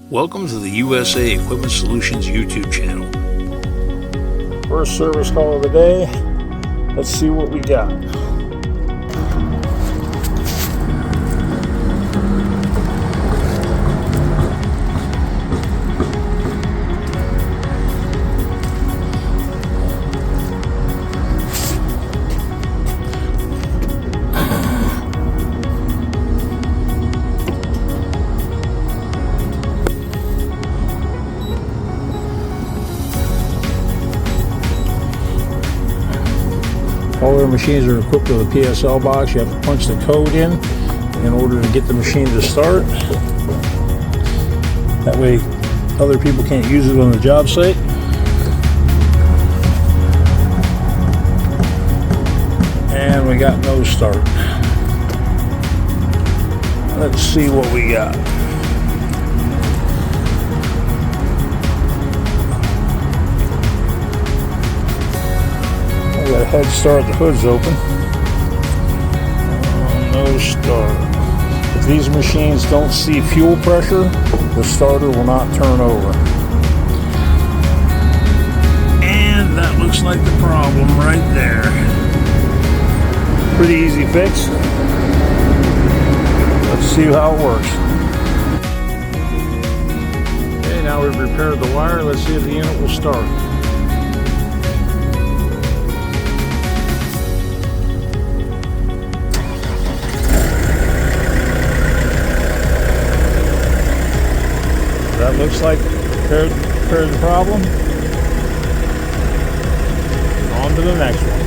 Welcome to the USA Equipment Solutions YouTube channel. First service call of the day. Let's see what we got. All our machines are equipped with a PSL box. You have to punch the code in order to get the machine to start. That way other people can't use it on the job site. And we got no start. Let's see what we got. Got a head start, the hood's open. No start. If these machines don't see fuel pressure, the starter will not turn over. And that looks like the problem right there. Pretty easy fix. Let's see how it works. Okay, now we've repaired the wire. Let's see if the unit will start. That looks like repaired the problem. On to the next one.